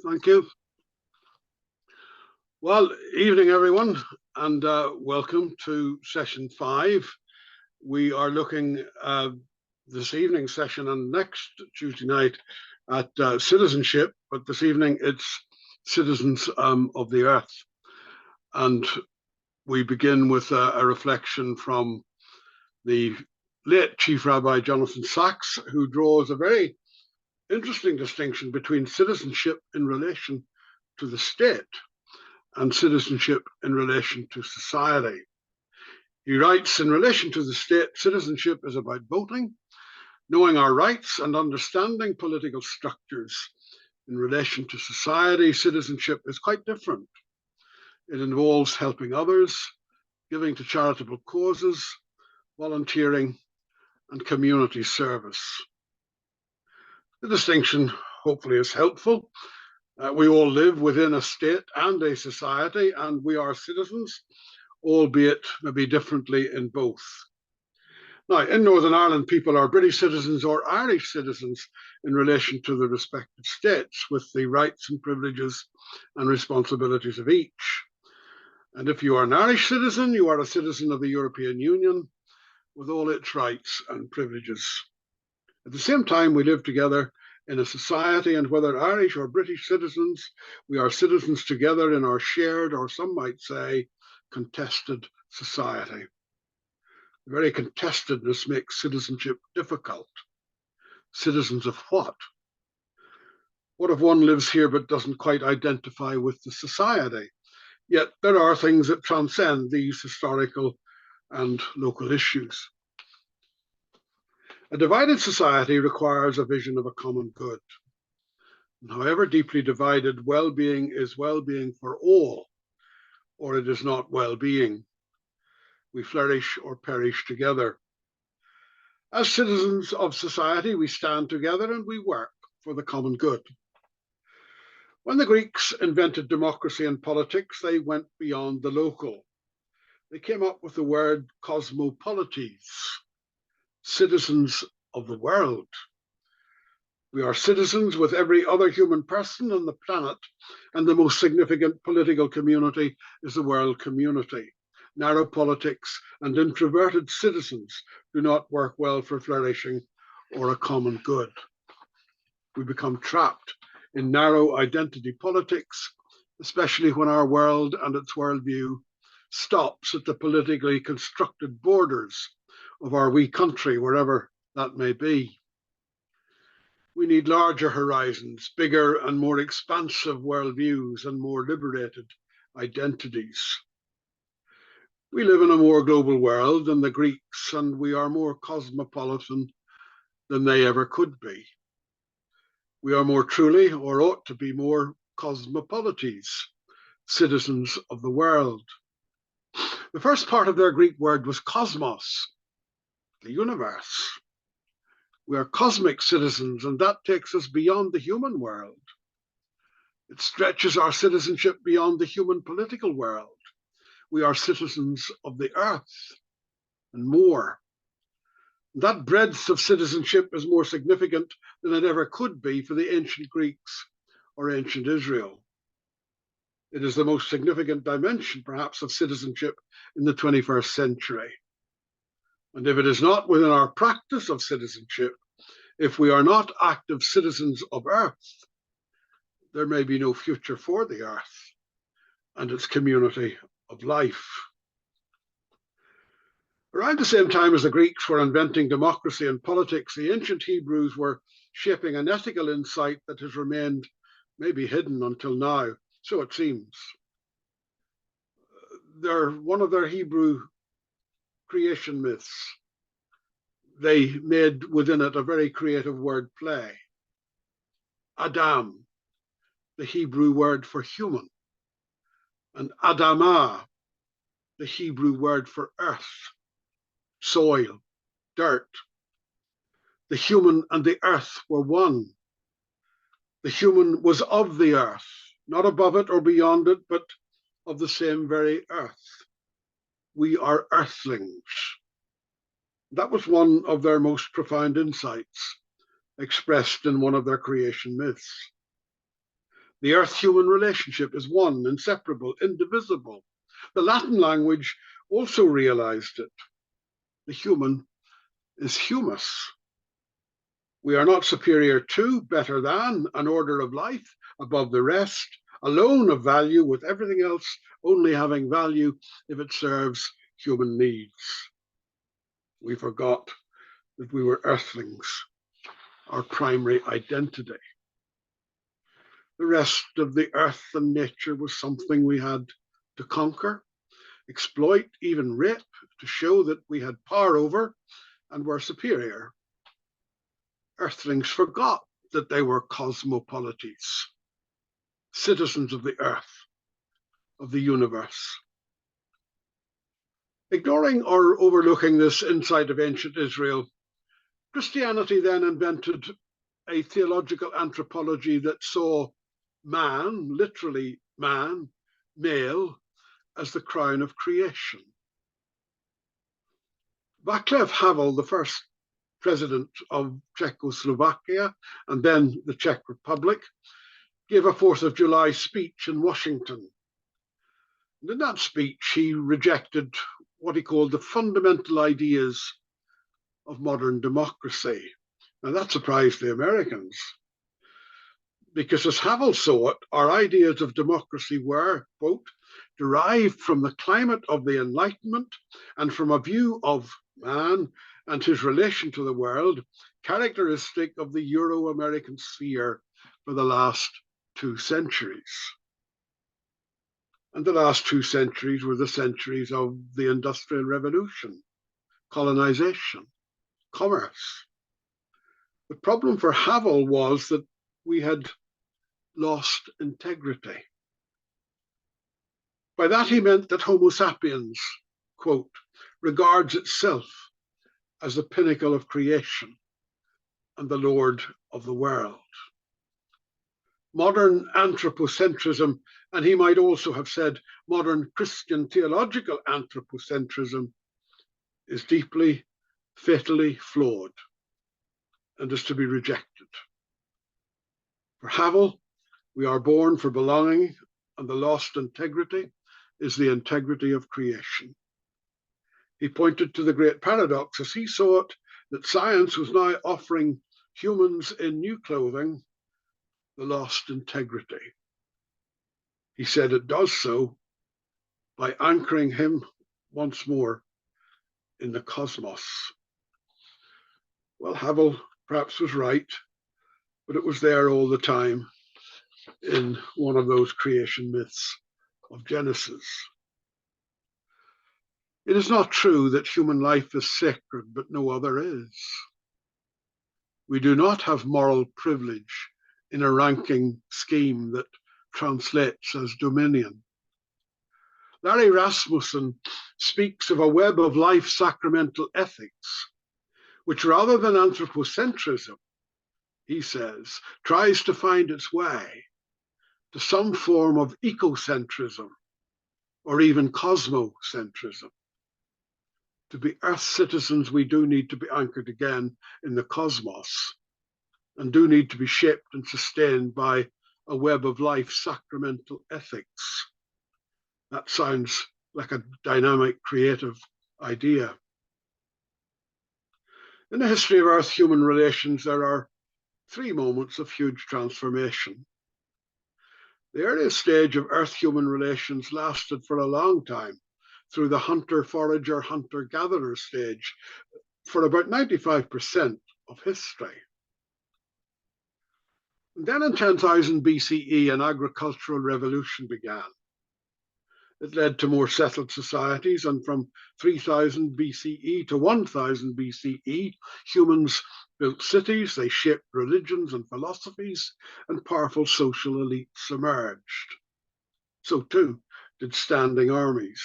Thank you. Well, evening, everyone, and welcome to session 5. We are looking this evening session and next Tuesday night at citizenship, but this evening it's citizens of the earth. And we begin with a reflection from the late Chief Rabbi Jonathan Sacks, who draws a very interesting distinction between citizenship in relation to the state and citizenship in relation to society. He writes, in relation to the state, citizenship is about voting, knowing our rights and understanding political structures. In relation to society, citizenship is quite different. It involves helping others, giving to charitable causes, volunteering, and community service. The distinction hopefully is helpful. We all live within a state and a society, and we are citizens, albeit maybe differently in both. Now, in Northern Ireland, people are British citizens or Irish citizens in relation to the respective states, with the rights and privileges and responsibilities of each. And if you are an Irish citizen, you are a citizen of the European Union, with all its rights and privileges. At the same time, we live together in a society, and whether Irish or British citizens, we are citizens together in our shared, or some might say, contested society. The very contestedness makes citizenship difficult. Citizens of what? What if one lives here but doesn't quite identify with the society? Yet there are things that transcend these historical and local issues. A divided society requires a vision of a common good. And however deeply divided, well-being is well-being for all, or it is not well-being. We flourish or perish together. As citizens of society, we stand together and we work for the common good. When the Greeks invented democracy and politics, they went beyond the local. They came up with the word cosmopolites, citizens of the world. We are citizens with every other human person on the planet, and the most significant political community is the world community. Narrow politics and introverted citizens do not work well for flourishing or a common good. We become trapped in narrow identity politics, especially when our world and its worldview stops at the politically constructed borders of our wee country, wherever that may be. We need larger horizons, bigger and more expansive worldviews, and more liberated identities. We live in a more global world than the Greeks, and we are more cosmopolitan than they ever could be. We are more truly, or ought to be more, cosmopolites, citizens of the world. The first part of their Greek word was cosmos, the universe. We are cosmic citizens, and that takes us beyond the human world. It stretches our citizenship beyond the human political world. We are citizens of the earth and more. That breadth of citizenship is more significant than it ever could be for the ancient Greeks or ancient Israel. It is the most significant dimension, perhaps, of citizenship in the 21st century. And if it is not within our practice of citizenship, if we are not active citizens of Earth, there may be no future for the Earth and its community of life. Around the same time as the Greeks were inventing democracy and politics, the ancient Hebrews were shaping an ethical insight that has remained maybe hidden until now, so it seems. One of their Hebrew creation myths, they made within it a very creative word play. Adam, the Hebrew word for human, and Adamah, the Hebrew word for earth, soil, dirt. The human and the earth were one. The human was of the earth, not above it or beyond it, but of the same very earth. We are earthlings. That was one of their most profound insights, expressed in one of their creation myths. The Earth-human relationship is one, inseparable, indivisible. The Latin language also realized it. The human is humus. We are not superior to, better than, an order of life above the rest, alone of value, with everything else only having value if it serves human needs. We forgot that we were earthlings, our primary identity. The rest of the earth and nature was something we had to conquer, exploit, even rape, to show that we had power over and were superior. Earthlings forgot that they were cosmopolites, citizens of the earth, of the universe. Ignoring or overlooking this insight of ancient Israel, Christianity then invented a theological anthropology that saw man, literally man, male, as the crown of creation. Václav Havel, the first president of Czechoslovakia and then the Czech Republic, gave a 4th of July speech in Washington. And in that speech, he rejected what he called the fundamental ideas of modern democracy. Now that surprised the Americans, because as Havel saw it, our ideas of democracy were, quote, derived from the climate of the Enlightenment and from a view of man and his relation to the world, characteristic of the Euro-American sphere for the last 2 centuries. And the last 2 centuries were the centuries of the Industrial Revolution, colonization, commerce. The problem for Havel was that we had lost integrity. By that he meant that Homo sapiens, quote, regards itself as the pinnacle of creation and the Lord of the world. Modern anthropocentrism, and he might also have said modern Christian theological anthropocentrism, is deeply, fatally flawed and is to be rejected. For Havel, we are born for belonging, and the lost integrity is the integrity of creation. He pointed to the great paradox as he saw it, that science was now offering humans in new clothing the lost integrity. He said it does so by anchoring him once more in the cosmos. Well, Havel perhaps was right, but it was there all the time in one of those creation myths of Genesis. It is not true that human life is sacred, but no other is. We do not have moral privilege in a ranking scheme that translates as dominion. Larry Rasmussen speaks of a web of life sacramental ethics, which rather than anthropocentrism, he says, tries to find its way to some form of ecocentrism or even cosmocentrism. To be Earth citizens, we do need to be anchored again in the cosmos and do need to be shaped and sustained by a web of life sacramental ethics. That sounds like a dynamic, creative idea. In the history of Earth-human relations, there are 3 moments of huge transformation. The earliest stage of Earth-human relations lasted for a long time, through the hunter-forager, hunter-gatherer stage, for about 95% of history. And then in 10,000 BCE, an agricultural revolution began. It led to more settled societies, and from 3000 BCE to 1000 BCE, humans built cities, they shaped religions and philosophies, and powerful social elites emerged. So too did standing armies.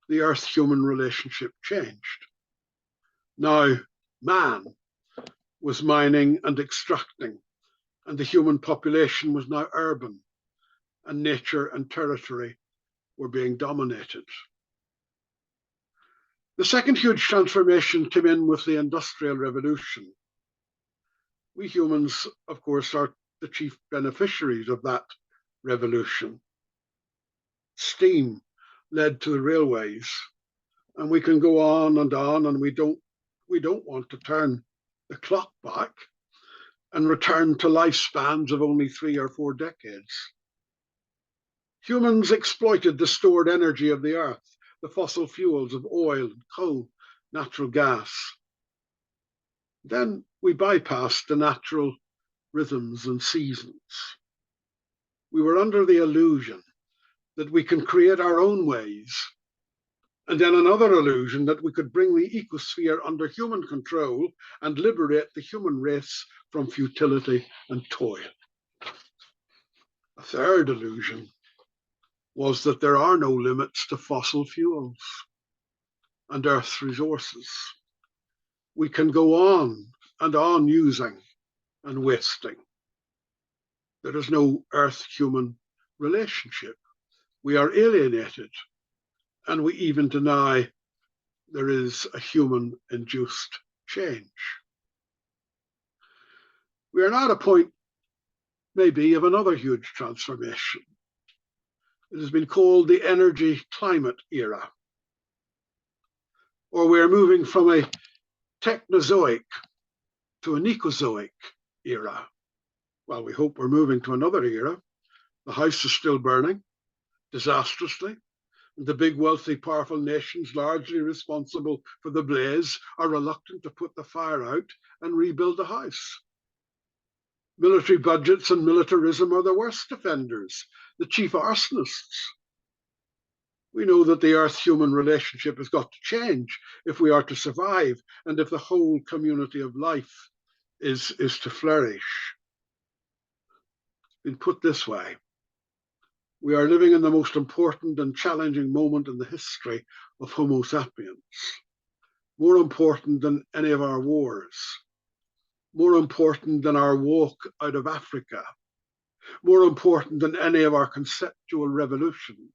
The Earth-human relationship changed. Now, man was mining and extracting, and the human population was now urban, and nature and territory were being dominated. The second huge transformation came in with the Industrial Revolution. We humans, of course, are the chief beneficiaries of that revolution. Steam led to the railways, and we can go on, and we don't want to turn the clock back and return to lifespans of only 3 or 4 decades. Humans exploited the stored energy of the earth, the fossil fuels of oil, coal, natural gas. Then we bypassed the natural rhythms and seasons. We were under the illusion that we can create our own ways, and then another illusion that we could bring the ecosphere under human control and liberate the human race from futility and toil. A third illusion was that there are no limits to fossil fuels and Earth's resources. We can go on and on using and wasting. There is no Earth-human relationship. We are alienated, and we even deny there is a human-induced change. We are now at a point, maybe, of another huge transformation. It has been called the energy climate era, or we are moving from a Technozoic to an Ecozoic era. Well, we hope we're moving to another era. The house is still burning, disastrously. The big, wealthy, powerful nations, largely responsible for the blaze, are reluctant to put the fire out and rebuild the house. Military budgets and militarism are the worst offenders, the chief arsonists. We know that the Earth-human relationship has got to change if we are to survive and if the whole community of life is to flourish. Been put this way, we are living in the most important and challenging moment in the history of Homo sapiens, more important than any of our wars, more important than our walk out of Africa, more important than any of our conceptual revolutions.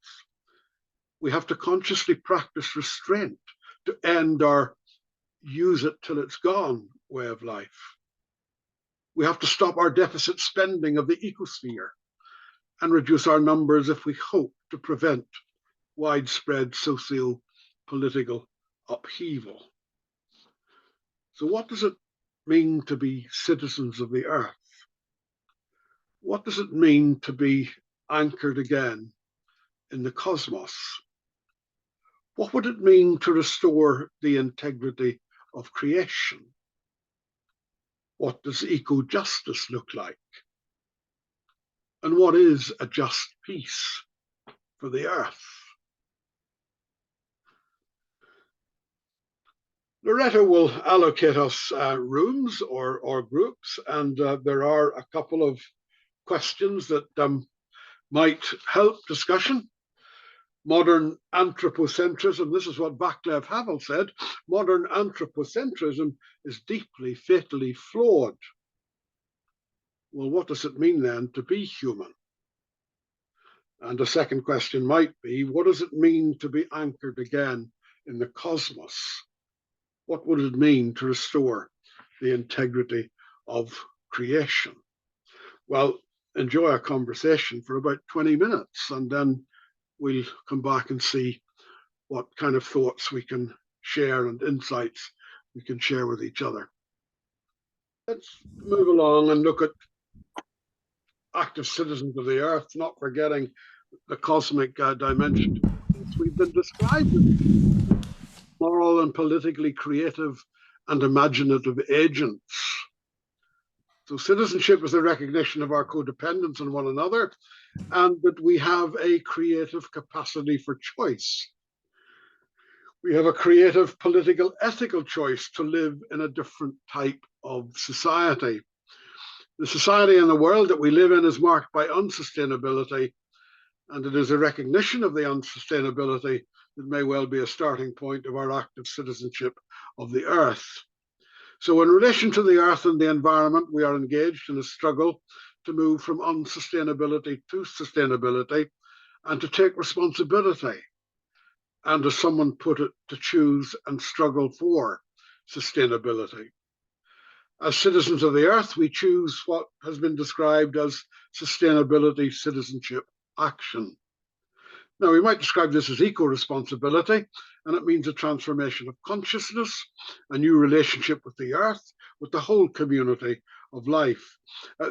We have to consciously practice restraint to end our use it till it's gone way of life. We have to stop our deficit spending of the ecosphere and reduce our numbers if we hope to prevent widespread socio-political upheaval. So what does it mean to be citizens of the earth? What does it mean to be anchored again in the cosmos? What would it mean to restore the integrity of creation? What does eco-justice look like? And what is a just peace for the earth? Loretta will allocate us rooms or groups, and there are a couple of questions that might help discussion. Modern anthropocentrism, this is what Václav Havel said, modern anthropocentrism is deeply, fatally flawed. Well, what does it mean then to be human? And a second question might be, what does it mean to be anchored again in the cosmos? What would it mean to restore the integrity of creation? Well, enjoy our conversation for about 20 minutes, and then we'll come back and see what kind of thoughts we can share and insights we can share with each other. Let's move along and look at active citizens of the earth, not forgetting the cosmic dimension. We've been described as moral and politically creative and imaginative agents. So citizenship is a recognition of our codependence on one another, and that we have a creative capacity for choice. We have a creative, political, ethical choice to live in a different type of society. The society and the world that we live in is marked by unsustainability, and it is a recognition of the unsustainability that may well be a starting point of our active citizenship of the earth. So in relation to the earth and the environment, we are engaged in a struggle to move from unsustainability to sustainability and to take responsibility. And as someone put it, to choose and struggle for sustainability. As citizens of the earth, we choose what has been described as sustainability citizenship action. Now, we might describe this as eco-responsibility, and it means a transformation of consciousness, a new relationship with the earth, with the whole community of life.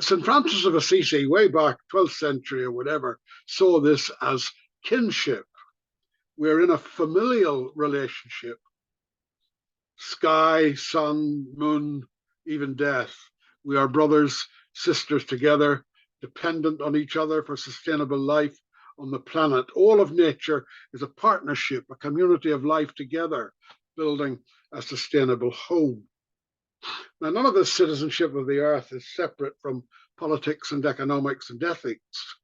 St. Francis of Assisi, way back 12th century or whatever, saw this as kinship. We're in a familial relationship. Sky, sun, moon, even death. We are brothers, sisters together, dependent on each other for sustainable life on the planet. All of nature is a partnership, a community of life together, building a sustainable home. Now, none of this citizenship of the earth is separate from politics and economics and ethics.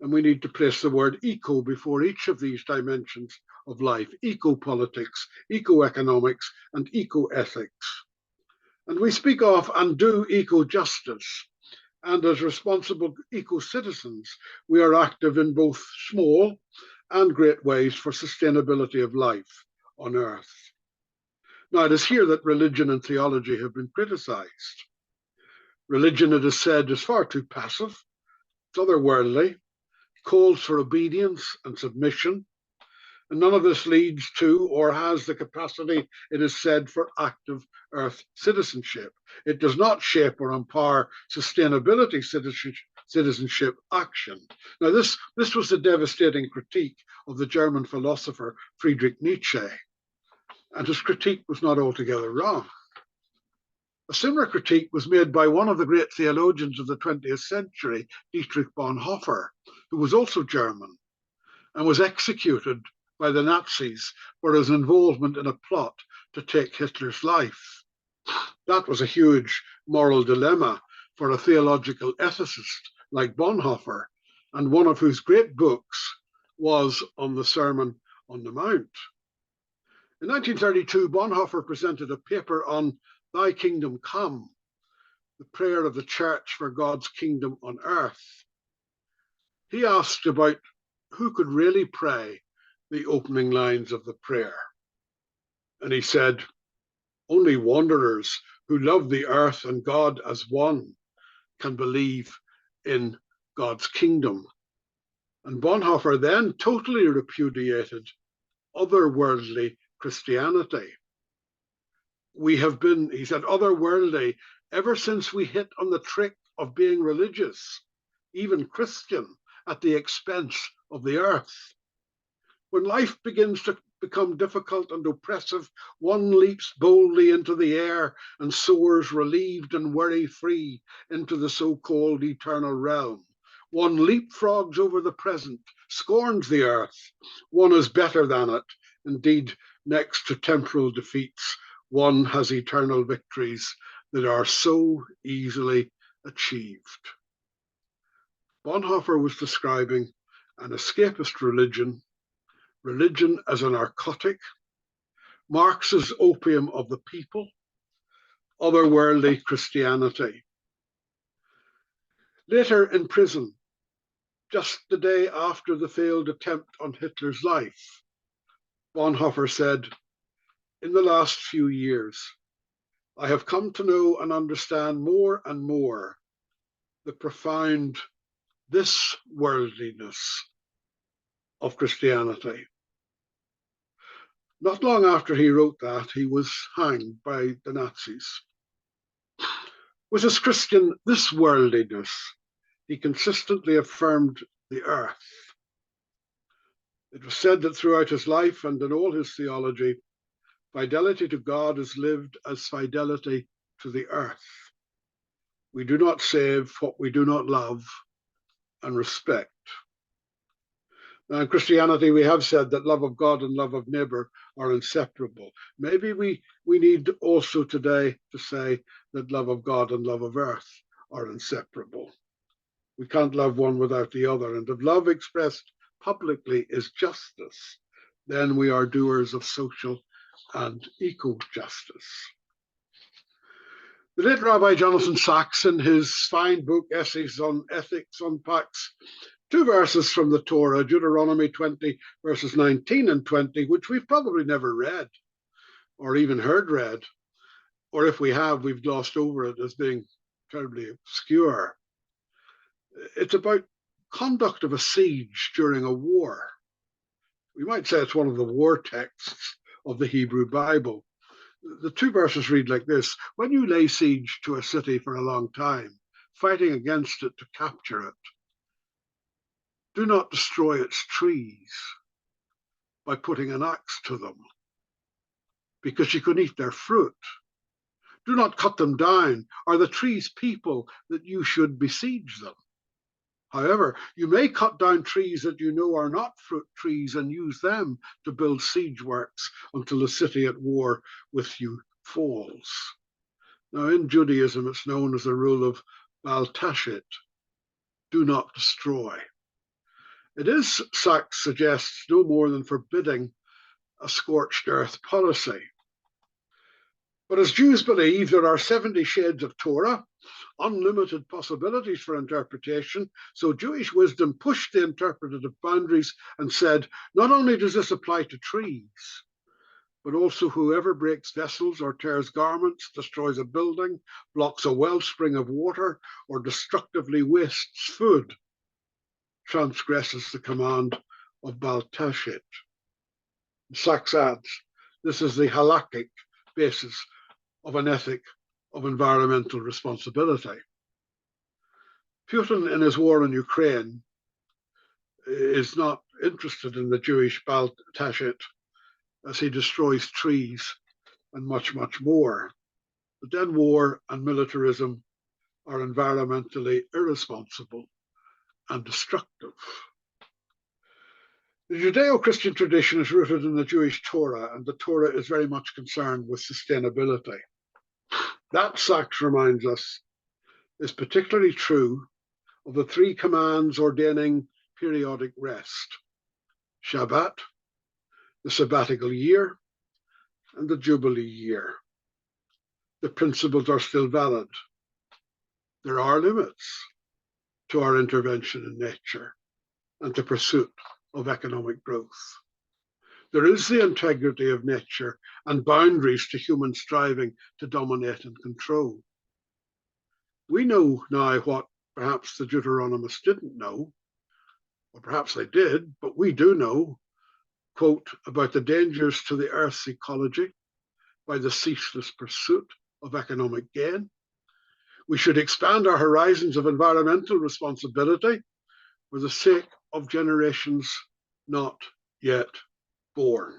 And we need to place the word eco before each of these dimensions of life: eco-politics, eco-economics, and eco-ethics. And we speak of and do eco-justice. And as responsible eco-citizens, we are active in both small and great ways for sustainability of life on Earth. Now, it is here that religion and theology have been criticized. Religion, it is said, is far too passive, it's otherworldly, calls for obedience and submission, and none of this leads to or has the capacity, it is said, for active Earth citizenship. It does not shape or empower sustainability citizenship action. Now, this was the devastating critique of the German philosopher Friedrich Nietzsche, and his critique was not altogether wrong. A similar critique was made by one of the great theologians of the 20th century, Dietrich Bonhoeffer, who was also German and was executed by the Nazis for his involvement in a plot to take Hitler's life. That was a huge moral dilemma for a theological ethicist like Bonhoeffer, and one of whose great books was on the Sermon on the Mount. In 1932, Bonhoeffer presented a paper on Thy Kingdom Come, the prayer of the Church for God's kingdom on earth. He asked about who could really pray the opening lines of the prayer. And he said, only wanderers who love the earth and God as one can believe in God's kingdom. And Bonhoeffer then totally repudiated otherworldly Christianity. We have been, he said, otherworldly ever since we hit on the trick of being religious, even Christian, at the expense of the earth. When life begins to become difficult and oppressive, one leaps boldly into the air and soars relieved and worry-free into the so-called eternal realm. One leapfrogs over the present, scorns the earth. One is better than it. Indeed, next to temporal defeats, one has eternal victories that are so easily achieved. Bonhoeffer was describing an escapist religion, religion as a narcotic, Marx's opium of the people, otherworldly Christianity. Later in prison, just the day after the failed attempt on Hitler's life, Bonhoeffer said, in the last few years, I have come to know and understand more and more the profound this worldliness of Christianity. Not long after he wrote that, he was hanged by the Nazis. With his Christian this worldliness, he consistently affirmed the earth. It was said that throughout his life and in all his theology, fidelity to God is lived as fidelity to the earth. We do not save what we do not love and respect. Now, in Christianity, we have said that love of God and love of neighbor are inseparable. Maybe we need also today to say that love of God and love of earth are inseparable. We can't love one without the other. And if love expressed publicly is justice, then we are doers of social and eco-justice. The late Rabbi Jonathan Sacks, in his fine book, Essays on Ethics, unpacks two verses from the Torah, Deuteronomy 20, verses 19 and 20, which we've probably never read or even heard read. or if we have, we've glossed over it as being terribly obscure. It's about conduct of a siege during a war. We might say it's one of the war texts of the Hebrew Bible. The two verses read like this: when you lay siege to a city for a long time, fighting against it to capture it, do not destroy its trees by putting an axe to them, because you can eat their fruit. Do not cut them down. Are the trees people that you should besiege them? However, you may cut down trees that you know are not fruit trees and use them to build siege works until the city at war with you falls. Now, in Judaism, it's known as the rule of Bal Tashit, do not destroy. It is, Sachs suggests, no more than forbidding a scorched earth policy. But as Jews believe, there are 70 shades of Torah, unlimited possibilities for interpretation. So Jewish wisdom pushed the interpretative boundaries and said, not only does this apply to trees, but also whoever breaks vessels or tears garments, destroys a building, blocks a wellspring of water, or destructively wastes food, transgresses the command of Bal Tashit. Sachs adds, this is the halakhic basis of an ethic of environmental responsibility. Putin, in his war in Ukraine, is not interested in the Jewish Bal Tashit as he destroys trees and much, much more. But then war and militarism are environmentally irresponsible and destructive. The Judeo-Christian tradition is rooted in the Jewish Torah, and the Torah is very much concerned with sustainability. That, Sachs reminds us, is particularly true of the 3 commands ordaining periodic rest: Shabbat, the sabbatical year, and the Jubilee year. The principles are still valid. There are limits to our intervention in nature and the pursuit of economic growth. There is the integrity of nature and boundaries to human striving to dominate and control. We know now what perhaps the Deuteronomists didn't know, or perhaps they did, but we do know, quote, about the dangers to the Earth's ecology by the ceaseless pursuit of economic gain. We should expand our horizons of environmental responsibility for the sake of generations not yet born.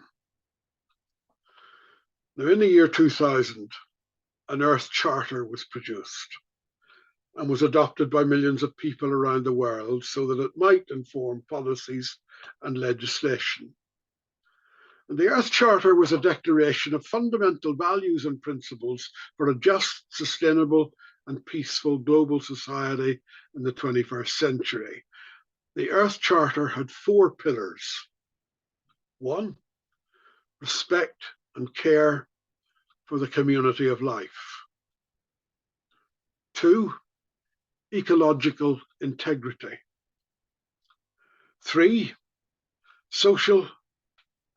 Now, in the year 2000, an Earth Charter was produced and was adopted by millions of people around the world so that it might inform policies and legislation. And the Earth Charter was a declaration of fundamental values and principles for a just, sustainable, and peaceful global society in the 21st century. The Earth Charter had 4 pillars. 1, respect and care for the community of life. 2, ecological integrity. 3, social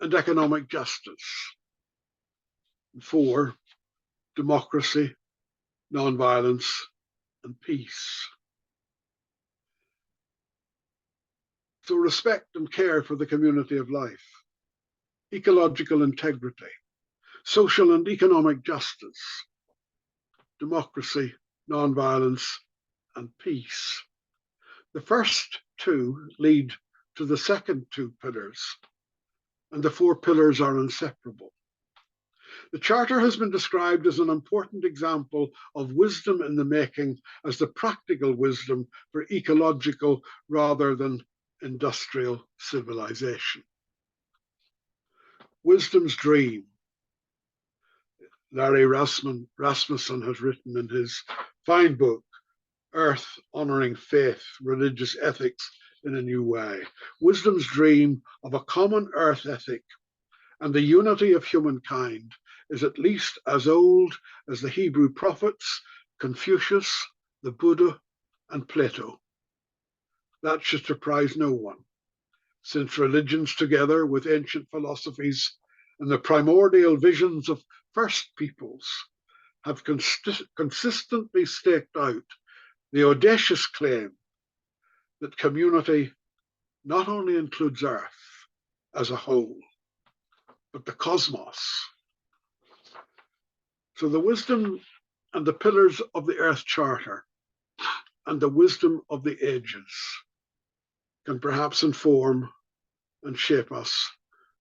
and economic justice. 4, democracy, non-violence, and peace. So respect and care for the community of life, ecological integrity, social and economic justice, democracy, non-violence, and peace. The first 2 lead to the second 2 pillars, and the 4 pillars are inseparable. The Charter has been described as an important example of wisdom in the making, as the practical wisdom for ecological rather than industrial civilization. Wisdom's dream. Larry Rasmussen has written in his fine book, Earth Honoring Faith, Religious Ethics in a New Way. Wisdom's dream of a common earth ethic and the unity of humankind is at least as old as the Hebrew prophets, Confucius, the Buddha, and Plato. That should surprise no one, since religions, together with ancient philosophies and the primordial visions of first peoples, have consistently staked out the audacious claim that community not only includes Earth as a whole, but the cosmos. So the wisdom and the pillars of the Earth Charter and the wisdom of the ages can perhaps inform and shape us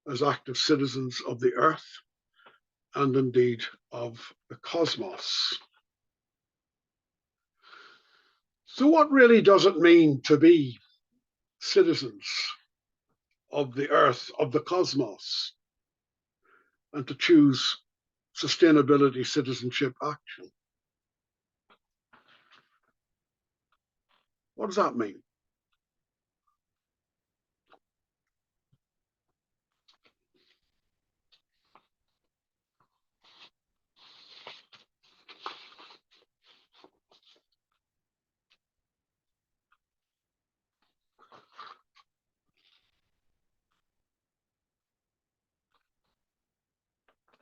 as active citizens of the Earth and indeed of the cosmos. So what really does it mean to be citizens of the Earth, of the cosmos, and to choose sustainability citizenship action? What does that mean?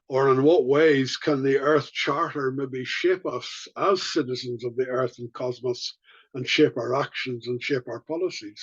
Or in what ways can the Earth Charter maybe shape us as citizens of the Earth and cosmos and shape our actions and shape our policies?